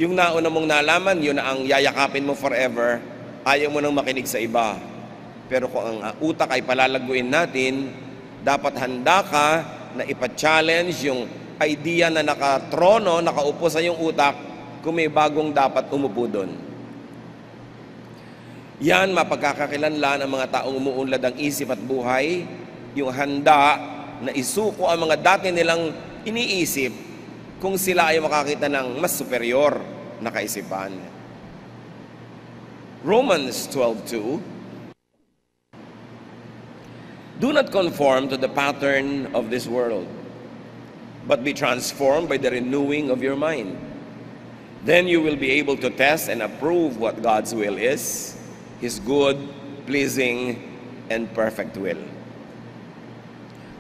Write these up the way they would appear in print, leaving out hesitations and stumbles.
Yung nauna mong nalaman, yun na ang yayakapin mo forever, ayaw mo nang makinig sa iba. Pero kung ang utak ay palalaguin natin, dapat handa ka na ipa-challenge yung idea na nakatrono, nakaupo sa iyong utak, kung may bagong dapat umupo doon. Yan, mapagkakakilanlan ang mga taong umuunlad ang isip at buhay, yung handa na isuko ang mga dati nilang iniisip kung sila ay makakita ng mas superior na kaisipan. Romans 12:2, do not conform to the pattern of this world, but be transformed by the renewing of your mind. Then you will be able to test and approve what God's will is, His good, pleasing, and perfect will.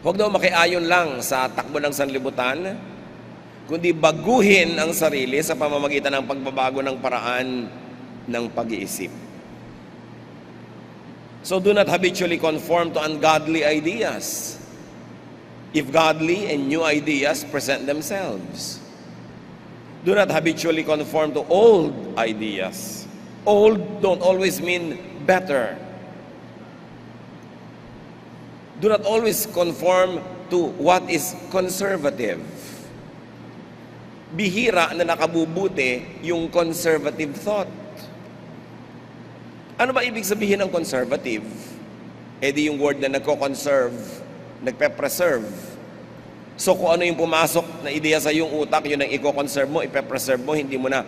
Huwag daw makiayon lang sa takbo ng sanlibutan, kundi baguhin ang sarili sa pamamagitan ng pagbabago ng paraan ng pag-iisip. So do not habitually conform to ungodly ideas, if godly and new ideas present themselves. Do not habitually conform to old ideas. Old don't always mean better. Do not always conform to what is conservative. Bihira na nakabubuti yung conservative thought. Ano ba ibig sabihin ng conservative? Eh di yung word na nagko-conserve, nagpe-preserve. So kung ano yung pumasok na ideya sa iyong utak, yun ang i-conserve mo, ipe-preserve mo, hindi mo na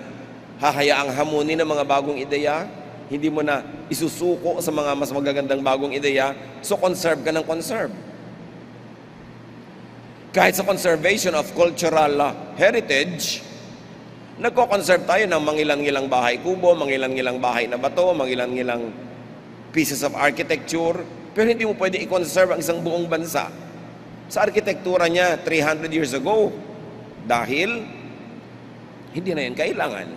hahayaang hamunin ng mga bagong ideya, hindi mo na isusuko sa mga mas magagandang bagong ideya, so conserve ka ng conserve. Kahit sa conservation of cultural heritage, nagko-conserve tayo ng mangilan-ngilang bahay kubo, mangilan-ngilang bahay na bato, mangilan-ngilang pieces of architecture, pero hindi mo pwede i-conserve ang isang buong bansa sa arkitektura niya 300 years ago dahil hindi na yan kailangan.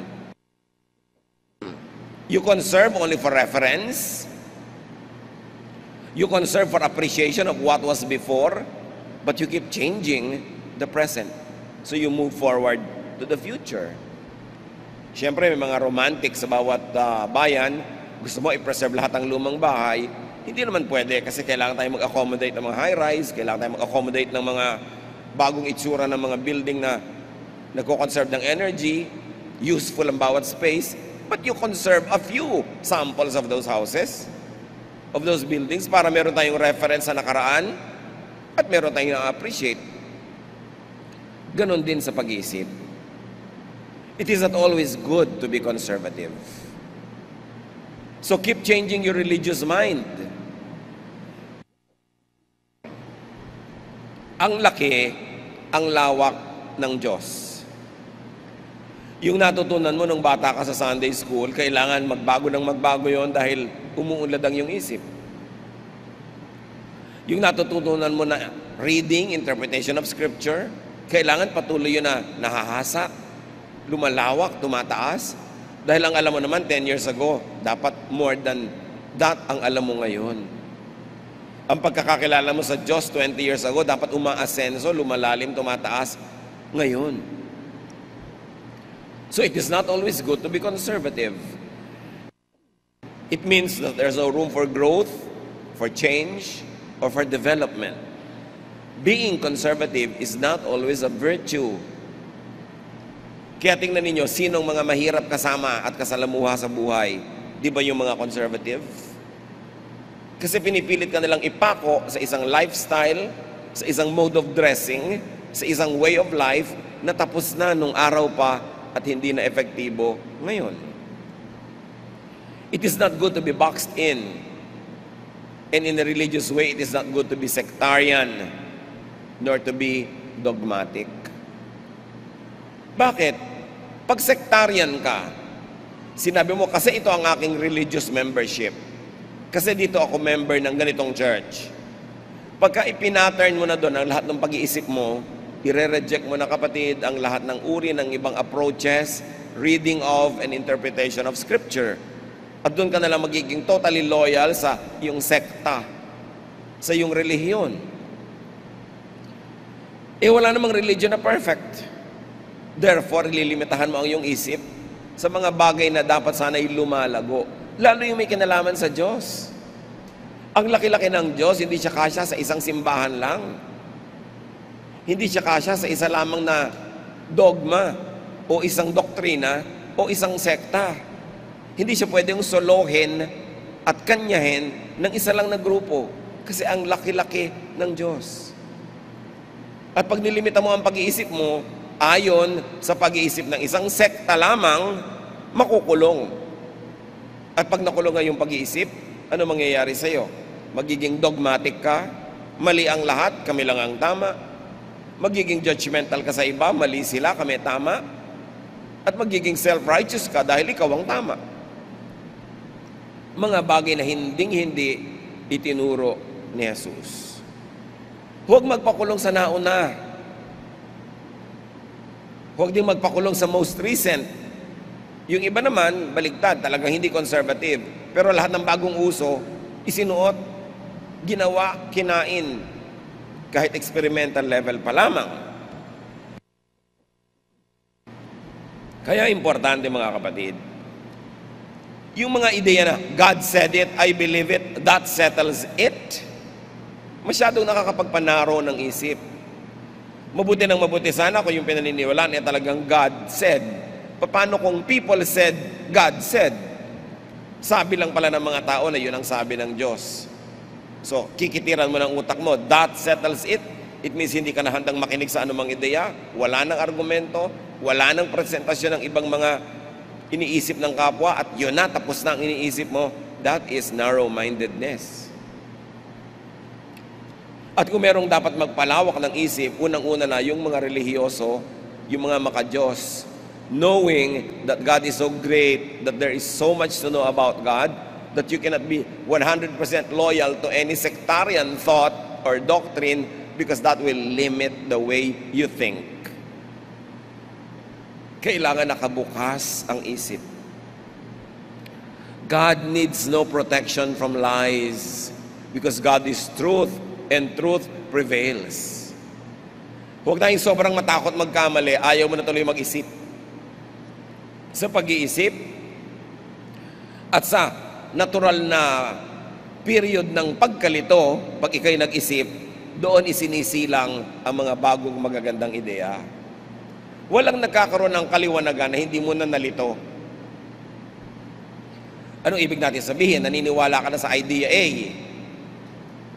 You conserve only for reference. You conserve for appreciation of what was before, but you keep changing the present. So you move forward to the future. Siyempre, may mga romantic sa bawat bayan. Gusto mo i-preserve lahat ng lumang bahay. Hindi naman pwede kasi kailangan tayo mag-accommodate ng mga high-rise, kailangan tayo mag-accommodate ng mga bagong itsura ng mga building na nagko-conserve ng energy, useful ang bawat space, but you conserve a few samples of those houses, of those buildings, para meron tayong reference sa nakaraan at meron tayong na-appreciate. Ganon din sa pag-iisip. It is not always good to be conservative. So keep changing your religious mind. Ang laki, ang lawak ng Diyos. Yung natutunan mo nung bata ka sa Sunday school, kailangan magbago yon dahil umuunlad ang iyong isip. Yung natutunan mo na reading, interpretation of Scripture, kailangan patuloy yun na nahahasa, lumalawak, tumataas. Dahil ang alam mo naman 10 years ago, dapat more than that ang alam mo ngayon. Ang pagkakakilala mo sa Diyos 20 years ago, dapat umaasenso, lumalalim, tumataas ngayon. So it is not always good to be conservative. It means that there's no room for growth, for change, or for development. Being conservative is not always a virtue. Kaya tingnan ninyo, sinong mga mahirap kasama at kasalamuha sa buhay? Di ba yung mga conservative? Kasi pinipilit ka nilang ipako sa isang lifestyle, sa isang mode of dressing, sa isang way of life na tapos na nung araw pa at hindi na epektibo ngayon. It is not good to be boxed in. And in a religious way, it is not good to be sectarian nor to be dogmatic. Bakit? Pag sectarian ka, sinabi mo, kasi ito ang aking religious membership. Kasi dito ako member ng ganitong church. Pagka ipinattern mo na doon ang lahat ng pag-iisip mo, ire-reject mo na, kapatid, ang lahat ng uri ng ibang approaches, reading of and interpretation of Scripture. At doon ka nalang magiging totally loyal sa iyong sekta, sa iyong relihiyon. Eh wala namang religion na perfect. Therefore, lilimitahan mo ang iyong isip sa mga bagay na dapat sana'y lumalago. Lalo yung may kinalaman sa Diyos. Ang laki-laki ng Diyos, hindi siya kasya sa isang simbahan lang. Hindi siya kasya sa isa lamang na dogma o isang doktrina o isang sekta. Hindi siya pwedeng solohin at kanyahin ng isa lang na grupo kasi ang laki-laki ng Diyos. At pag nilimita mo ang pag-iisip mo, ayon sa pag-iisip ng isang sekta lamang, makukulong. At pag nakulong nga yung pag-iisip, ano mangyayari sa'yo? Magiging dogmatic ka, mali ang lahat, kami lang ang tama. Magiging judgmental ka sa iba, mali sila, kami tama. At magiging self-righteous ka dahil ikaw ang tama. Mga bagay na hinding-hindi itinuro ni Jesus. Huwag magpakulong sa nauna. Huwag din magpakulong sa most recent. Yung iba naman, baligtad, talagang hindi conservative. Pero lahat ng bagong uso, isinuot, ginawa, kinain, kahit experimental level pa lamang. Kaya importante mga kapatid, yung mga ideya na God said it, I believe it, that settles it, masyadong nakakapagpanaro ng isip. Mabuti ng mabuti sana kung yung pinaniniwalaan ay talagang God said. Paano kung people said, God said? Sabi lang pala ng mga tao na yun ang sabi ng Diyos. So, kikitiran mo ng utak mo, that settles it. It means hindi ka na handang makinig sa anumang ideya, wala nang argumento, wala nang presentasyon ng ibang mga iniisip ng kapwa, at yun na, tapos na ang iniisip mo. That is narrow-mindedness. At kung merong dapat magpalawak ng isip, unang-una na yung mga relihiyoso, yung mga maka-Diyos, knowing that God is so great, that there is so much to know about God, that you cannot be 100% loyal to any sectarian thought or doctrine because that will limit the way you think. Kailangan nakabukas ang isip. God needs no protection from lies because God is truth and truth prevails. Huwag tayong sobrang matakot magkamali, ayaw mo na tuloy mag-isip. Sa pag-iisip at sa natural na period ng pagkalito, pag ikaw'y nag-isip, doon isinisilang ang mga bagong magagandang ideya. Walang nagkakaroon ng kaliwanagan na hindi mo na nalito. Anong ibig natin sabihin? Naniniwala ka na sa idea A,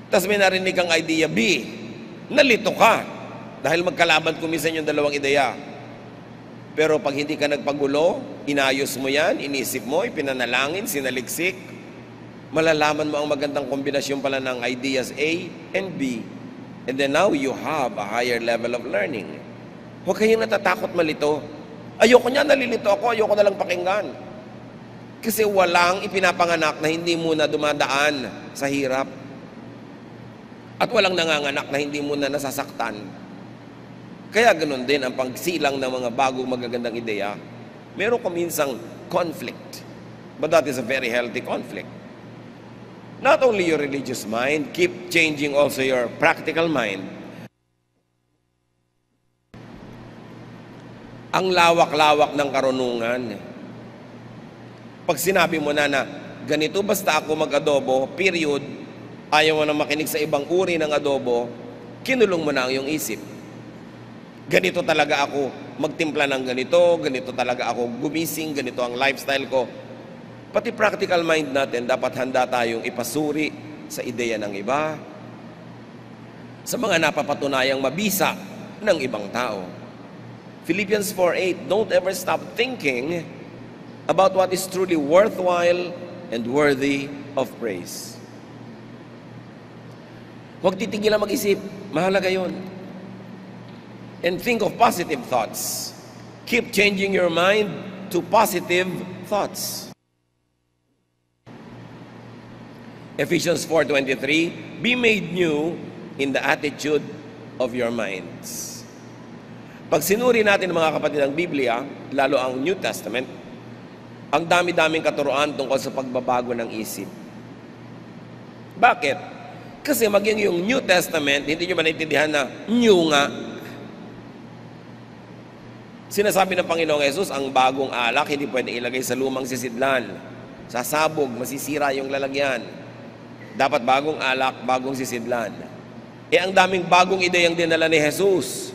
tapos may narinig kang idea B, nalito ka dahil magkalaban kumisan yung dalawang ideya. Pero pag hindi ka nagpagulo, inayos mo yan, inisip mo, ipinanalangin, sinaliksik, malalaman mo ang magandang kombinasyon pala ng ideas A and B. And then now you have a higher level of learning. Huwag kayong natatakot malito. Ayoko niya, nalilito ako, ayoko na lang pakinggan. Kasi walang ipinapanganak na hindi muna dumadaan sa hirap. At walang nanganganak na hindi muna nasasaktan. Kaya ganun din ang pagsilang ng mga bagong magagandang ideya. Meron ko minsang conflict. But that is a very healthy conflict. Not only your religious mind, keep changing also your practical mind. Ang lawak-lawak ng karunungan. Pag sinabi mo na ganito basta ako mag-adobo, period, ayaw mo na makinig sa ibang uri ng adobo, kinulong mo na ang iyong isip. Ganito talaga ako magtimpla ng ganito, ganito talaga ako gumising, ganito ang lifestyle ko. Pati practical mind natin, dapat handa tayong ipasuri sa ideya ng iba, sa mga napapatunayang mabisa ng ibang tao. Philippians 4:8, don't ever stop thinking about what is truly worthwhile and worthy of praise. Huwag titigilan mag-isip. Mahalaga yun. And think of positive thoughts. Keep changing your mind to positive thoughts. Ephesians 4:23, be made new in the attitude of your minds. Pag sinuri natin mga kapatid ang Biblia, lalo ang New Testament, ang dami-daming katuruan tungkol sa pagbabago ng isip. Bakit? Kasi maging yung New Testament, hindi nyo ba naintindihan na new nga? Sinasabi ng Panginoong Yesus, ang bagong alak hindi pwede ilagay sa lumang sisidlan. Sasabog, masisira yung lalagyan. Dapat bagong alak, bagong sisidlan. Ang daming bagong ideyang dinala ni Jesus.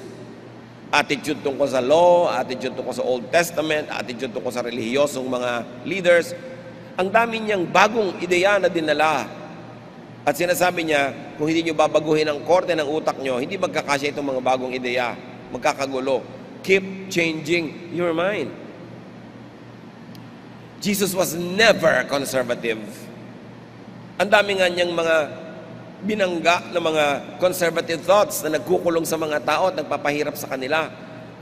Attitude tungkol sa law, attitude tungkol sa Old Testament, attitude tungkol sa relihiyosong mga leaders. Ang dami niyang bagong ideya na dinala. At sinasabi niya, kung hindi niyo babaguhin ang korte ng utak niyo, hindi magkakasya itong mga bagong ideya. Magkakagulo. Keep changing your mind. Jesus was never conservative. Ang dami nga niyang mga binangga ng mga conservative thoughts na nagkukulong sa mga tao at nagpapahirap sa kanila.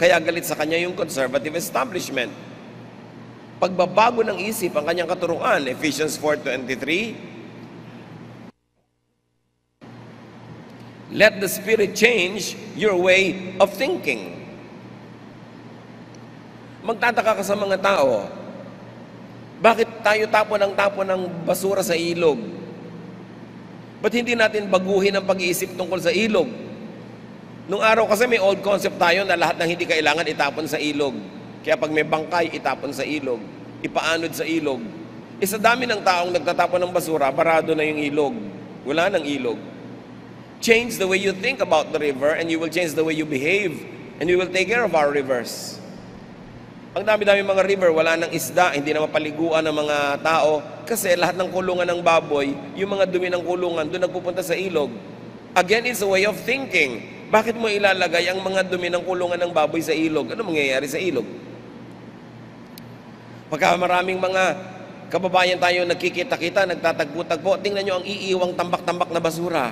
Kaya galit sa kanya yung conservative establishment. Pagbabago ng isip ang kanyang katuruan, Ephesians 4:23, let the Spirit change your way of thinking. Magtataka ka sa mga tao, bakit tayo tapon ng basura sa ilog? Ba't hindi natin baguhin ang pag-iisip tungkol sa ilog? Nung araw kasi may old concept tayo na lahat ng hindi kailangan itapon sa ilog. Kaya pag may bangkay, itapon sa ilog. Ipaanod sa ilog. Sa dami ng taong nagtatapon ng basura, barado na yung ilog. Wala nang ilog. Change the way you think about the river and you will change the way you behave and we will take care of our rivers. Ang dami-dami mga river, wala nang isda, hindi na mapaliguan ng mga tao kasi lahat ng kulungan ng baboy, yung mga dumi ng kulungan, doon nagpupunta sa ilog. Again, it's a way of thinking. Bakit mo ilalagay ang mga dumi ng kulungan ng baboy sa ilog? Ano mangyayari sa ilog? Pagka maraming mga kababayan tayo nagkikita-kita, nagtatagpo-tagpo, tingnan nyo ang iiwang tambak-tambak na basura.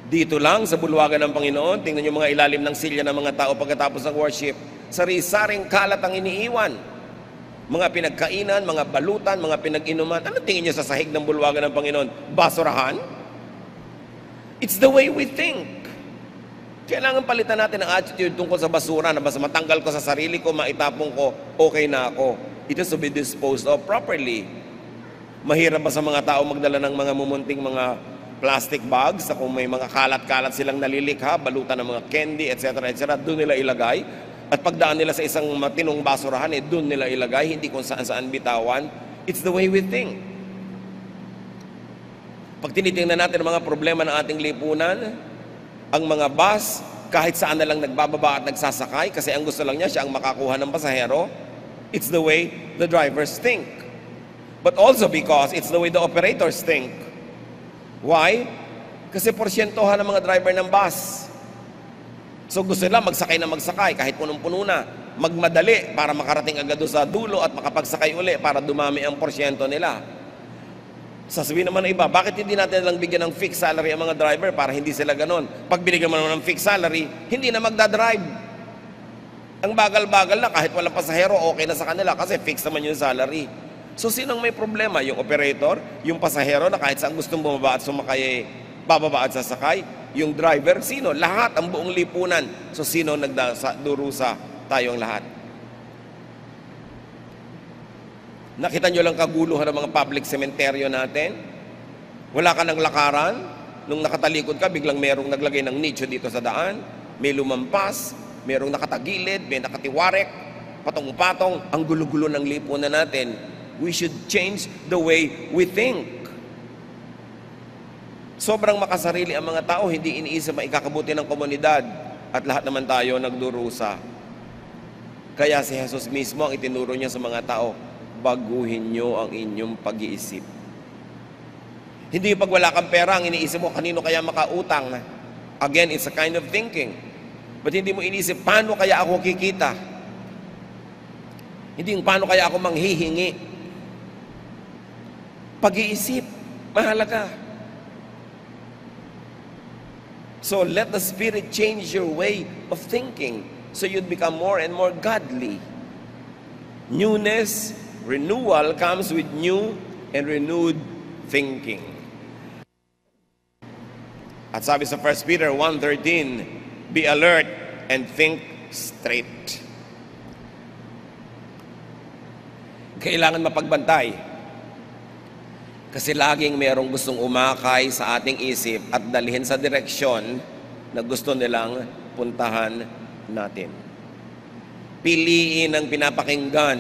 Dito lang sa bulwagan ng Panginoon, tingnan nyo mga ilalim ng silya ng mga tao pagkatapos ng worship. Sari-saring kalat ang iniiwan. Mga pinagkainan, mga balutan, mga pinag-inuman. Ano tingin nyo sa sahig ng bulwagan ng Panginoon? Basurahan? It's the way we think. Kailangan palitan natin ang attitude tungkol sa basura na basta matanggal ko sa sarili ko, maitapong ko, okay na ako. It has to be disposed of properly. Mahirap ba sa mga tao magdala ng mga mumunting mga plastic bags na kung may mga kalat-kalat silang nalilikha, balutan ng mga candy, etc., doon nila ilagay. At pagdaan nila sa isang matinong basurahan, doon nila ilagay, hindi kung saan-saan bitawan. It's the way we think. Pag tinitingnan natin ang mga problema ng ating lipunan, ang mga bus, kahit saan na lang nagbababa at nagsasakay, kasi ang gusto lang niya, siya ang makakuha ng pasahero, it's the way the drivers think. But also because it's the way the operators think. Why? Kasi porsyentohan ng mga driver ng bus. So gusto nila magsakay na magsakay kahit punong-puno na. Magmadali para makarating agad doon sa dulo at makapagsakay uli para dumami ang porsyento nila. Sasabihin naman ng iba, bakit hindi natin lang bigyan ng fixed salary ang mga driver para hindi sila ganon? Pag binigyan mo naman ng fixed salary, hindi na magdadrive. Ang bagal-bagal na kahit walang pasahero, okay na sa kanila kasi fixed naman yung salary. So sinong may problema? Yung operator, yung pasahero na kahit saan gustong bumaba at sumakay, bababa at sasakay, yung driver, sino? Lahat, ang buong lipunan. So sino nagdurusa? Tayong lahat. Nakita nyo lang kaguluhan ng mga public cemetery natin? Wala ka ng lakaran? Nung nakatalikod ka, biglang merong naglagay ng nicho dito sa daan, may lumampas, merong nakatagilid, may nakatiwarek, patong-patong, ang gulo-gulo ng lipunan natin. We should change the way we think. Sobrang makasarili ang mga tao, hindi iniisip ang ikakabuti ng komunidad at lahat naman tayo nagdurusa. Kaya si Jesus mismo ang itinuro niya sa mga tao, baguhin nyo ang inyong pag-iisip. Hindi pag wala kang pera, ang iniisip mo, kanino kaya makautang? Again, it's a kind of thinking. But hindi mo iniisip, paano kaya ako kikita? Hindi yung paano kaya ako manghihingi. Pag-iisip, mahalaga. So let the Spirit change your way of thinking so you'd become more and more godly. Newness, renewal comes with new and renewed thinking. At sabi sa 1 Peter 1:13, be alert and think straight. Kailangan mapagbantay. Kasi laging merong gustong umakay sa ating isip at dalhin sa direksyon na gusto nilang puntahan natin. Piliin ang pinapakinggan.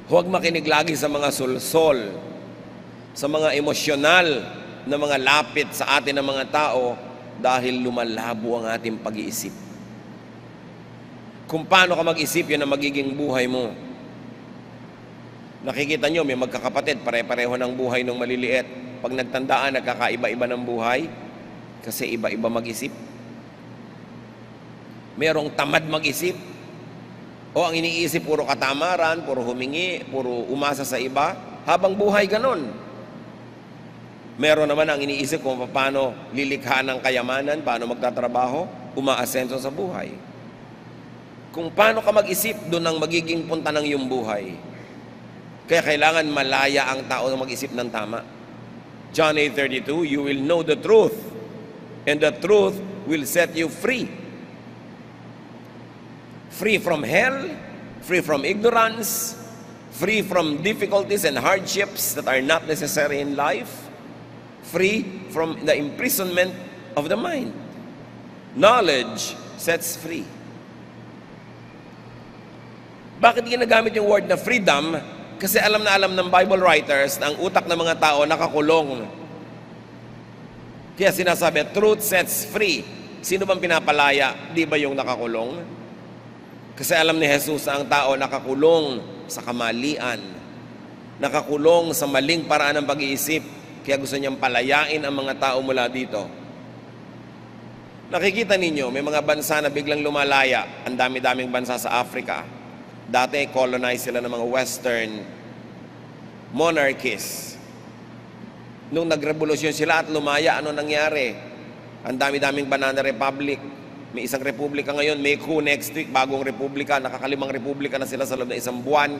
Huwag makinig lagi sa mga sulsol, sa mga emosyonal na mga lapit sa atin ng mga tao dahil lumalabo ang ating pag-iisip. Kung paano ka mag-isip, yun ang magiging buhay mo. Nakikita nyo, may magkakapatid, pare-pareho ng buhay nung maliliit. Pag nagtandaan, nagkakaiba-iba ng buhay kasi iba-iba mag-isip. Merong tamad mag-isip. O ang iniisip, puro katamaran, puro humingi, puro umasa sa iba. Habang buhay ganon. Meron naman ang iniisip kung paano lilikha ng kayamanan, paano magtatrabaho, umaasenso sa buhay. Kung paano ka mag-isip, doon ang magiging punta ng iyong buhay. Kaya kailangan malaya ang tao na mag-isip ng tama. John 8:32, you will know the truth, and the truth will set you free. Free from hell, free from ignorance, free from difficulties and hardships that are not necessary in life, free from the imprisonment of the mind. Knowledge sets free. Bakit ginagamit yung word na freedom? Kasi alam na alam ng Bible writers na ang utak ng mga tao nakakulong. Kaya sinasabi, truth sets free. Sino bang pinapalaya? Di ba yung nakakulong? Kasi alam ni Jesus na ang tao nakakulong sa kamalian, nakakulong sa maling paraan ng pag-iisip, kaya gusto niyang palayain ang mga tao mula dito. Nakikita ninyo, may mga bansa na biglang lumalaya. Ang dami-daming bansa sa Africa. Dati colonized sila ng mga Western monarchies. Nung nagrevolusyon sila at lumaya, ano nangyari? Ang dami-daming banana republic. May isang republika ngayon, may coup next week, bagong republika, nakakalimang republika na sila sa loob ng isang buwan.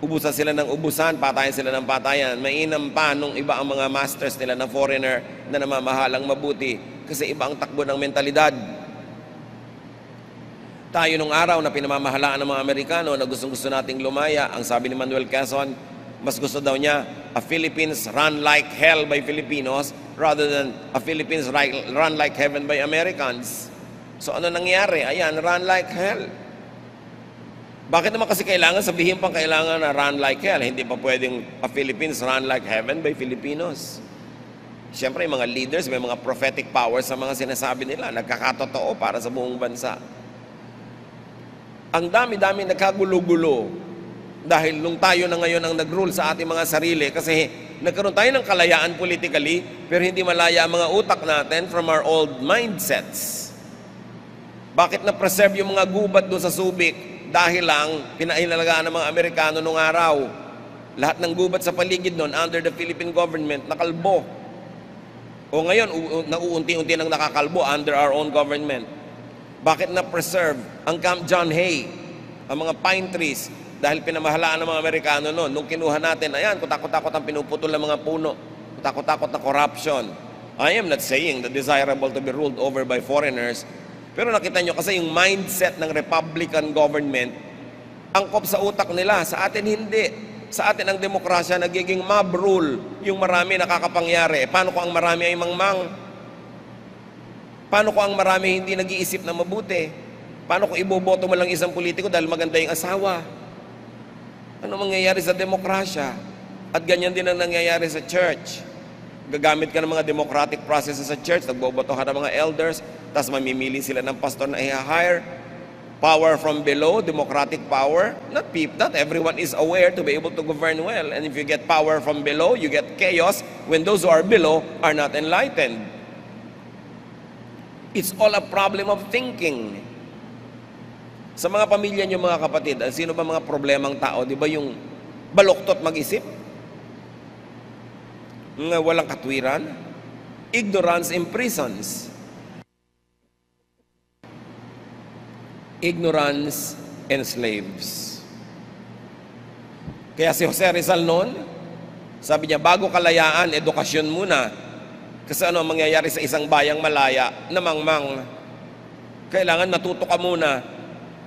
Ubusan sila ng ubusan, patayan sila ng patayan. Mainam pa nung iba ang mga masters nila na foreigner na namamahalang mabuti kasi iba ang takbo ng mentalidad. Tayo nung araw na pinamamahalaan ng mga Amerikano na gustong-gusto nating lumaya, ang sabi ni Manuel Quezon, mas gusto daw niya a Philippines run like hell by Filipinos rather than a Philippines run like heaven by Americans. So ano nangyari? Ayan, run like hell. Bakit naman kasi kailangan sabihin pang kailangan na run like hell? Hindi pa pwedeng a Philippines run like heaven by Filipinos. Siyempre, mga leaders, may mga prophetic powers sa mga sinasabi nila. Nagkakatotoo para sa buong bansa. Ang dami-dami nagkagulo-gulo dahil nung tayo na ngayon ang nag-rule sa ating mga sarili kasi nagkaroon tayo ng kalayaan politically pero hindi malaya ang mga utak natin from our old mindsets. Bakit na-preserve yung mga gubat doon sa Subic? Dahil lang pinainalagaan ng mga Amerikano nung araw. Lahat ng gubat sa paligid noon under the Philippine government nakalbo. O ngayon, nauunti-unti nang nakakalbo under our own government. Bakit na-preserve ang Camp John Hay, ang mga pine trees, dahil pinamahalaan ng mga Amerikano noon. Nung kinuha natin, ayan, kutakot-takot ang pinuputol ng mga puno, kutakot-takot na corruption. I am not saying that desirable to be ruled over by foreigners, pero nakita nyo kasi yung mindset ng Republican government, angkop sa utak nila, sa atin hindi. Sa atin ang demokrasya nagiging mob rule, yung marami nakakapangyari. Paano kung ang marami ay mangmang? Paano kung ang marami hindi nag-iisip na mabuti? Paano kung iboboto mo lang isang politiko dahil maganda yung asawa? Ano mangyayari sa demokrasya? At ganyan din ang nangyayari sa church. Gagamit ka ng mga democratic processes sa church, nagboboto ka ng mga elders, tapos mamimili sila ng pastor na i-hire. Power from below, democratic power. Not everyone is aware to be able to govern well. And if you get power from below, you get chaos when those who are below are not enlightened. It's all a problem of thinking. Sa mga pamilya niyo mga kapatid, sino ba mga problemang tao? Di ba yung baluktot mag-isip? Walang katwiran? Ignorance imprisons. Ignorance enslaves. Kaya si Jose Rizal noon, sabi niya, bago kalayaan, edukasyon muna. Kasi ano ang mangyayari sa isang bayang malaya na mangmang? Kailangan natuto ka muna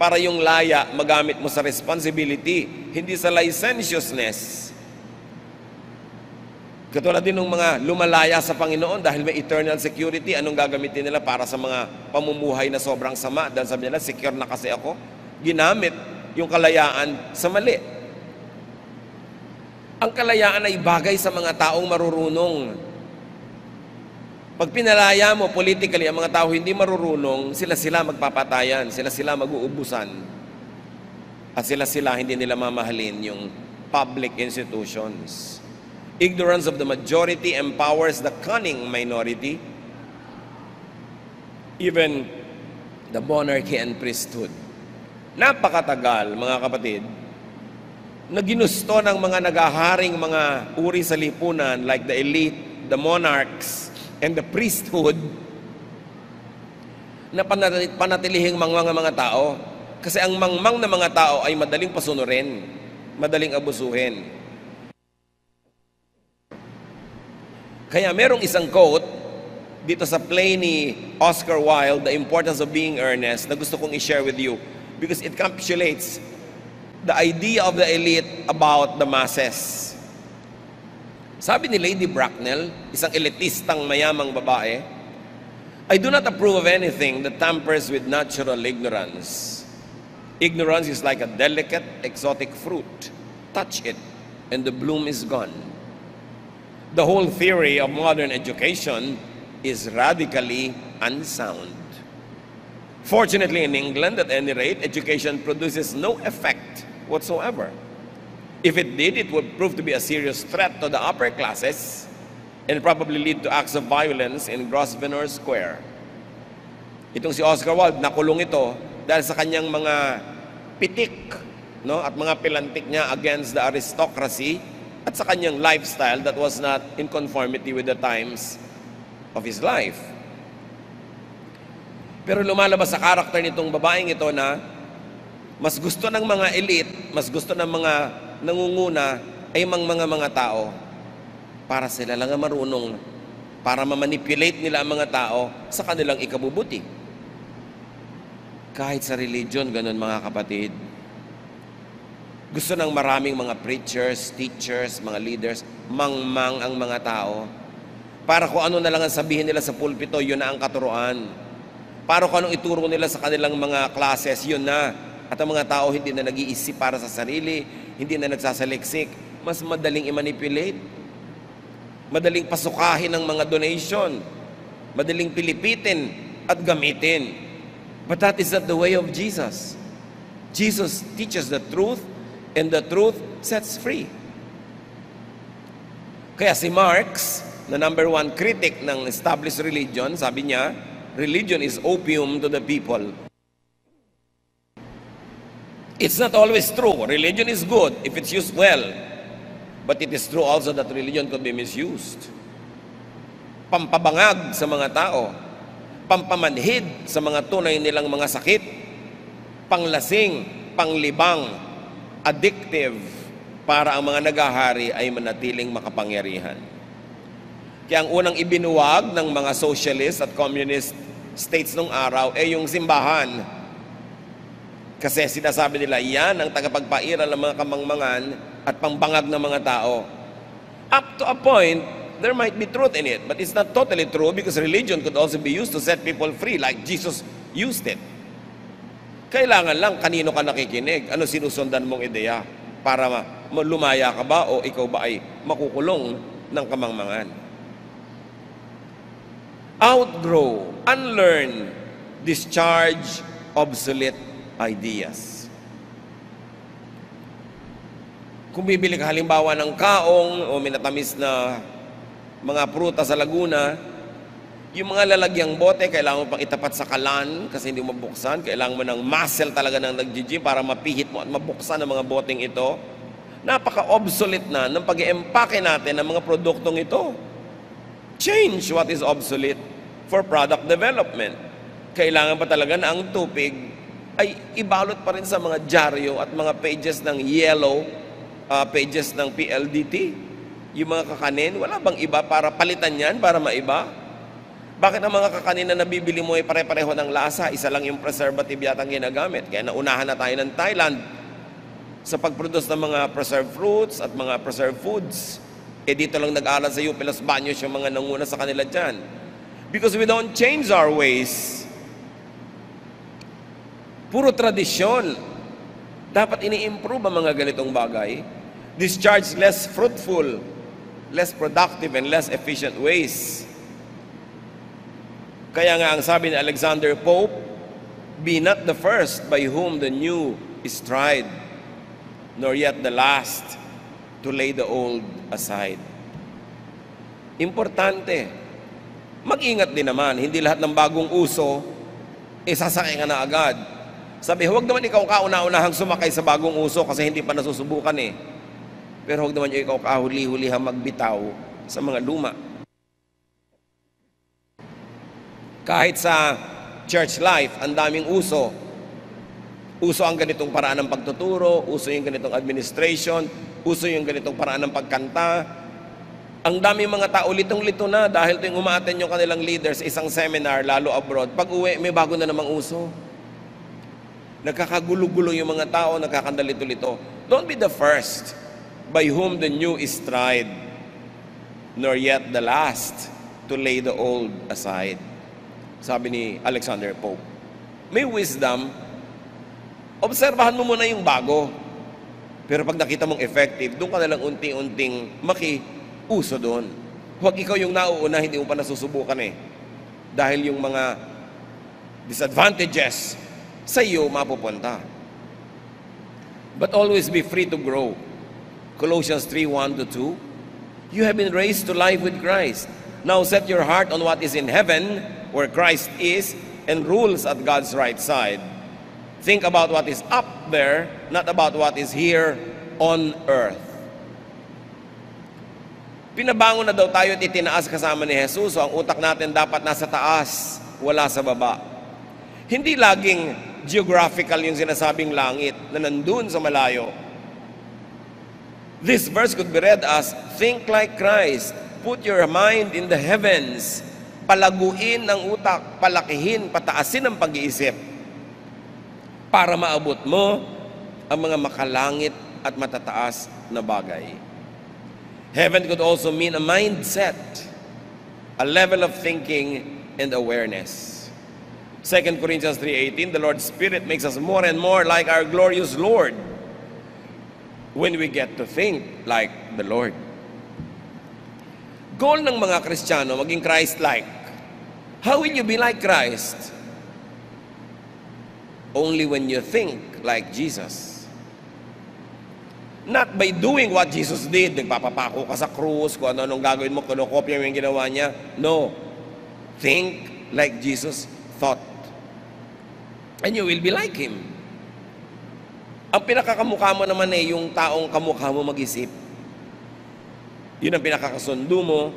para yung laya magamit mo sa responsibility, hindi sa licentiousness. Katulad din ng mga lumalaya sa Panginoon dahil may eternal security, anong gagamitin nila para sa mga pamumuhay na sobrang sama? Dahil sabi nila, secure na kasi ako. Ginamit yung kalayaan sa mali. Ang kalayaan ay bagay sa mga taong marurunong. Pag pinalaya mo politically ang mga tao hindi marurunong, sila magpapatayan, sila mag-uubusan. At sila hindi nila mamahalin yung public institutions. Ignorance of the majority empowers the cunning minority, even the monarchy and priesthood. Napakatagal, mga kapatid, na ginusto ng mga nagaharing mga uri sa lipunan like the elite, the monarchs, and the priesthood na panatilihing mga tao. Kasi ang mangmang na mga tao ay madaling pasunurin, madaling abusuhin. Kaya merong isang quote dito sa play ni Oscar Wilde, The Importance of Being Earnest, na gusto kong i-share with you because it encapsulates the idea of the elite about the masses. Sabi ni Lady Bracknell, isang elitistang mayamang babae, I do not approve of anything that tampers with natural ignorance. Ignorance is like a delicate, exotic fruit. Touch it, and the bloom is gone. The whole theory of modern education is radically unsound. Fortunately, in England, at any rate, education produces no effect whatsoever. If it did, it would prove to be a serious threat to the upper classes and probably lead to acts of violence in Grosvenor Square. Itong si Oscar Wilde, nakulong ito dahil sa kanyang mga pitik, no, at mga pilantik niya against the aristocracy at sa kanyang lifestyle that was not in conformity with the times of his life. Pero lumalabas sa karakter nitong babaeng ito na mas gusto ng mga elite, mas gusto ng mga nangunguna ay mga tao para sila lang ang marunong, para ma-manipulate nila ang mga tao sa kanilang ikabubuti. Kahit sa religion, ganun mga kapatid. Gusto ng maraming mga preachers, teachers, mga leaders, mangmang ang mga tao. Para kung ano na lang ang sabihin nila sa pulpito, yun na ang katuruan. Para kung anong ituro nila sa kanilang mga classes, yun na. At ang mga tao hindi na nag-iisip para sa sarili, hindi na nagsasaliksik, mas madaling i-manipulate. Madaling pasukahin ng mga donation. Madaling pilipitin at gamitin. But that is not the way of Jesus. Jesus teaches the truth, and the truth sets free. Kaya si Marx, na number one critic ng established religion, sabi niya, religion is opium to the people. It's not always true. Religion is good if it's used well. But it is true also that religion could be misused. Pampabangag sa mga tao. Pampamanhid sa mga tunay nilang mga sakit. Panglasing, panglibang, addictive, para ang mga nagahari ay manatiling makapangyarihan. Kaya ang unang ibinuwag ng mga socialist at communist states nung araw ay yung simbahan. Kasi sinasabi nila, yan ang tagapagpairal ng mga kamangmangan at pangbangag ng mga tao. Up to a point, there might be truth in it, but it's not totally true because religion could also be used to set people free like Jesus used it. Kailangan lang kanino ka nakikinig, ano sinusundan mong ideya para lumaya ka ba o ikaw ba ay makukulong ng kamangmangan. Outgrow, unlearn, discharge obsolete ideas. Kung bibili ka halimbawa ng kaong o minatamis na mga pruta sa Laguna, yung mga lalagyang bote, kailangan mo pang itapat sa kalan kasi hindi mo mabuksan. Kailangan mo ng muscle talaga ng nag-gym para mapihit mo at mabuksan ang mga boteng ito. Napaka-obsolete na ng pag-i-empake natin ng mga produktong ito. Change what is obsolete for product development. Kailangan pa talaga na ang tubig ay ibalot pa rin sa mga dyaryo at mga pages ng yellow, pages ng PLDT. Yung mga kakanin, wala bang iba para palitan yan, para maiba? Bakit ang mga kakanin na nabibili mo ay pare-pareho ng lasa? Isa lang yung preservative yata ang ginagamit. Kaya naunahan na tayo ng Thailand sa pag-produce ng mga preserved fruits at mga preserved foods. dito lang nag-aaral sa UP Los Baños yung mga nanguna sa kanila dyan. Because we don't change our ways. Puro tradisyon. Dapat ini-improve ang mga ganitong bagay. Discharge less fruitful, less productive, and less efficient ways. Kaya nga ang sabi ni Alexander Pope, be not the first by whom the new is tried, nor yet the last to lay the old aside. Importante. Mag-ingat din naman, hindi lahat ng bagong uso, sasakay ka na agad. Sabi, huwag naman ikaw kauna-unahang sumakay sa bagong uso kasi hindi pa nasusubukan eh. Pero huwag naman ikaw kahuli-hulihang magbitaw sa mga luma. Kahit sa church life, ang daming uso. Uso ang ganitong paraan ng pagtuturo, uso yung ganitong administration, uso yung ganitong paraan ng pagkanta. Ang daming mga tao litong-lito na dahil tuwing umaattend yung kanilang leaders sa isang seminar, lalo abroad, pag uwi, may bago na namang uso. Nagkakagulo-gulo yung mga tao, nagkakandalito-lito. Don't be the first by whom the new is tried, nor yet the last to lay the old aside. Sabi ni Alexander Pope. May wisdom, obserbahan mo muna yung bago. Pero pag nakita mong effective, doon ka nalang unti-unting makiuso doon. Huwag ikaw yung nauuna, hindi mo pa nasusubukan eh. Dahil yung mga disadvantages sa iyo mapupunta. But always be free to grow. Colossians 3:1-2. You have been raised to life with Christ. Now set your heart on what is in heaven, where Christ is and rules at God's right side. Think about what is up there, not about what is here on earth. Pinabangon na daw tayo at itinaas kasama ni Jesus, so ang utak natin dapat nasa taas, wala sa baba. Hindi laging geographical yung sinasabing langit na nandun sa malayo. This verse could be read as, think like Christ, put your mind in the heavens. Palaguin ang utak, palakihin, pataasin ang pag-iisip para maabot mo ang mga makalangit at matataas na bagay. Heaven could also mean a mindset, a level of thinking and awareness. 2 Corinthians 3:18, the Lord's Spirit makes us more and more like our glorious Lord when we get to think like the Lord. Goal ng mga Kristiyano, maging Christ-like. How will you be like Christ? Only when you think like Jesus. Not by doing what Jesus did, nagpapapako ka sa krus, kung ano-anong gagawin mo, kinokopya mo yung ginawa niya. No. Think like Jesus thought. And you will be like Him. Ang pinakakamukha mo naman yung taong kamukha mo mag-isip. Yun ang pinakakasundo mo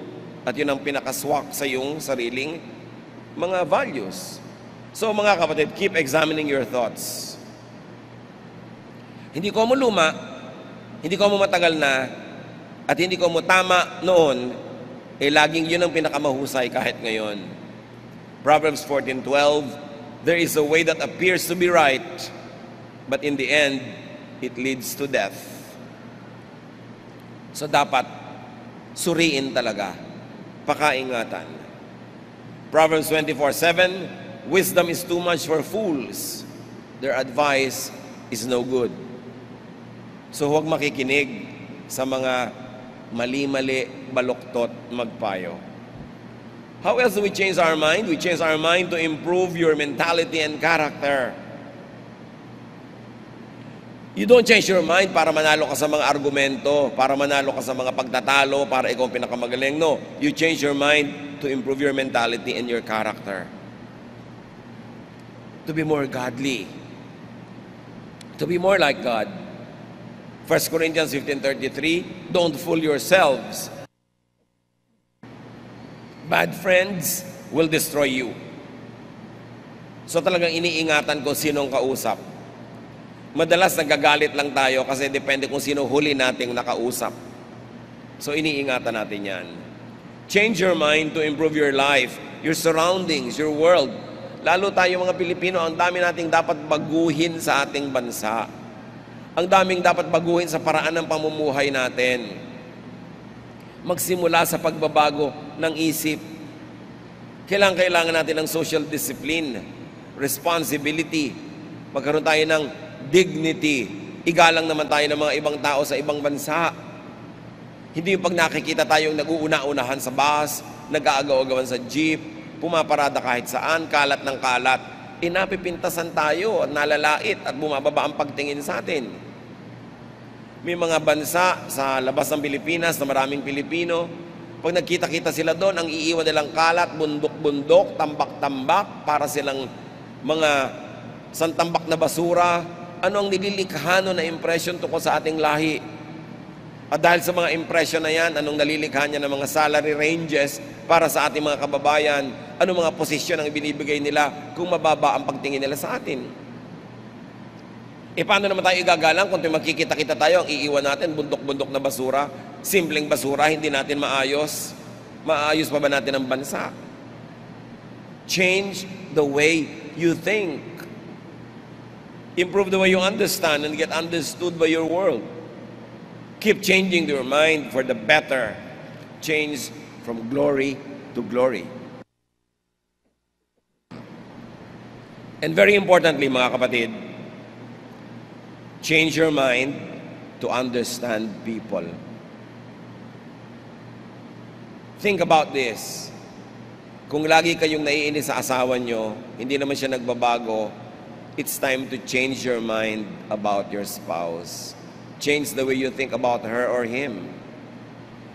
at yun ang pinakaswak sa iyong sariling mga values. So mga kapatid, keep examining your thoughts. Hindi ko mo luma, hindi ko mo matagal na, at hindi ko mo tama noon, laging yun ang pinakamahusay kahit ngayon. Proverbs 14:12, there is a way that appears to be right, but in the end, it leads to death. So dapat suriin talaga, pakaingatan. Proverbs 24:7, wisdom is too much for fools. Their advice is no good. So huwag makikinig sa mga mali-mali, baluktot, magpayo. How else do we change our mind? We change our mind to improve your mentality and character. You don't change your mind para manalo ka sa mga argumento, para manalo ka sa mga pagtatalo, para ikaw ang pinakamagaling. No, you change your mind to improve your mentality and your character. To be more godly. To be more like God. 1 Corinthians 15:33, don't fool yourselves. Bad friends will destroy you. So talagang iniingatan ko sinong kausap. Madalas nagagalit lang tayo kasi depende kung sino huli nating nakausap. So iniingatan natin yan. Change your mind to improve your life, your surroundings, your world. Lalo tayo mga Pilipino, ang dami nating dapat baguhin sa ating bansa. Ang daming dapat baguhin sa paraan ng pamumuhay natin. magsimula sa pagbabago ng isip. Kailangan natin ng social discipline, responsibility, magkaroon tayo ng dignity. Igalang naman tayo ng mga ibang tao sa ibang bansa. Hindi yung pag nakikita tayong nag-uuna-unahan sa bus, nag-aagaw-agawan sa jeep, pumaparada kahit saan, kalat ng kalat, napipintasan tayo at nalalait at bumababa ang pagtingin sa atin. May mga bansa sa labas ng Pilipinas na maraming Pilipino, pag nagkita-kita sila doon, ang iiwan nilang kalat, bundok-bundok, tambak-tambak, para silang mga santambak na basura. Ano ang nililikha na impression tungkol sa ating lahi? At dahil sa mga impression na yan, anong nalilikha niya ng mga salary ranges para sa ating mga kababayan? Anong mga posisyon ang ibinibigay nila kung mababa ang pagtingin nila sa atin? Paano naman tayo igagalang kung magkikita-kita tayo, ang iiwan natin, bundok-bundok na basura, simpleng basura, hindi natin maayos? Maayos pa ba natin ang bansa? Change the way you think. Improve the way you understand and get understood by your world. Keep changing your mind for the better. Change from glory to glory. And very importantly, mga kapatid, change your mind to understand people. Think about this. Kung lagi kayong naiinis sa asawa nyo, hindi naman siya nagbabago, it's time to change your mind about your spouse. Change the way you think about her or him.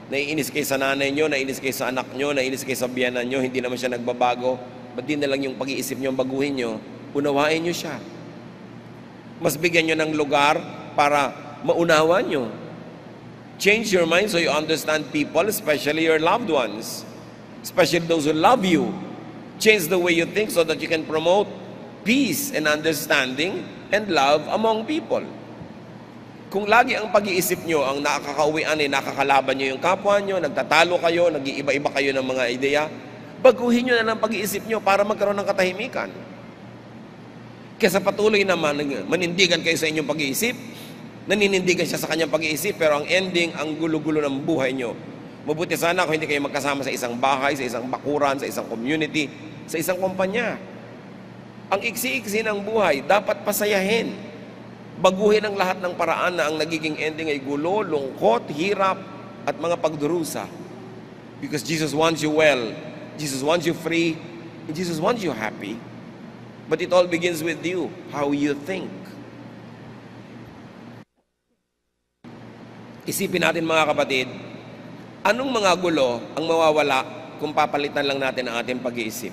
Naiinis kayo sa nanay nyo, naiinis kayo sa anak nyo, naiinis kayo sa biyanan nyo, hindi naman siya nagbabago, ba't di na lang yung pag-iisip nyo, baguhin nyo, unawain nyo siya. Mas bigyan nyo ng lugar para maunawa nyo. Change your mind so you understand people, especially your loved ones, especially those who love you. Change the way you think so that you can promote peace and understanding and love among people. Kung lagi ang pag-iisip nyo ang nakakauwian nakakalaban nyo yung kapwa nyo, nagtatalo kayo, nag-iiba-iba kayo ng mga ideya, baguhin nyo na lang pag-iisip nyo para magkaroon ng katahimikan. Kesa patuloy naman, manindigan kayo sa inyong pag-iisip, naninindigan siya sa kanyang pag-iisip, pero ang ending, ang gulo-gulo ng buhay nyo. Mabuti sana kung hindi kayo magkasama sa isang bahay, sa isang bakuran, sa isang community, sa isang kumpanya. Ang iksi-iksi ng buhay, dapat pasayahin. Baguhin ang lahat ng paraan na ang nagiging ending ay gulo, lungkot, hirap, at mga pagdurusa. Because Jesus wants you well, Jesus wants you free, and Jesus wants you happy. But it all begins with you, how you think. Isipin natin mga kapatid, anong mga gulo ang mawawala kung papalitan lang natin ang ating pag-iisip?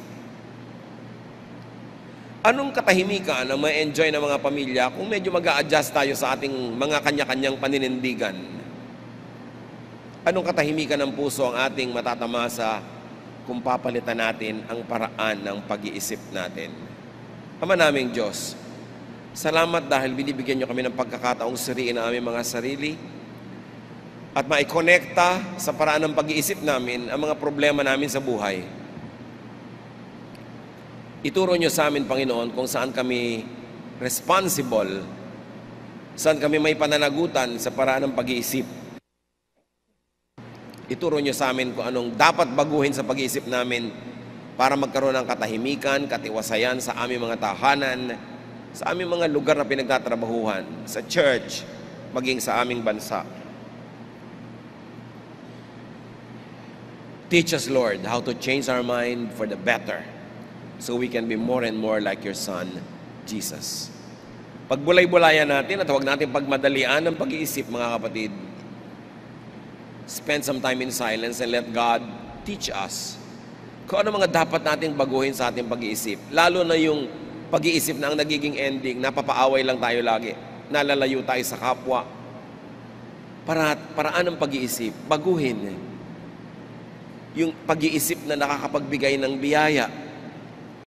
Anong katahimikan ang ma-enjoy ng mga pamilya kung medyo mag-a-adjust tayo sa ating mga kanya-kanyang paninindigan? Anong katahimikan ng puso ang ating matatamasa kung papalitan natin ang paraan ng pag-iisip natin? Ama naming Diyos, salamat dahil binibigyan niyo kami ng pagkakataong suriin ang aming mga sarili at maikonekta sa paraan ng pag-iisip namin ang mga problema namin sa buhay. Ituro niyo sa amin, Panginoon, kung saan kami responsible, saan kami may pananagutan sa paraan ng pag-iisip. Ituro niyo sa amin kung anong dapat baguhin sa pag-iisip namin para magkaroon ng katahimikan, katiwasayan sa aming mga tahanan, sa aming mga lugar na pinagtatrabahuhan, sa church, maging sa aming bansa. Teach us, Lord, how to change our mind for the better so we can be more and more like your Son, Jesus. Pagbulay-bulayan natin at huwag natin pagmadalian ng pag-iisip, mga kapatid. Spend some time in silence and let God teach us kung ano mga dapat nating baguhin sa ating pag-iisip. Lalo na yung pag-iisip na ang nagiging ending, napapaaway lang tayo lagi, nalalayo tayo sa kapwa. Paraan ng pag-iisip, baguhin. Yung pag-iisip na nakakapagbigay ng biyaya,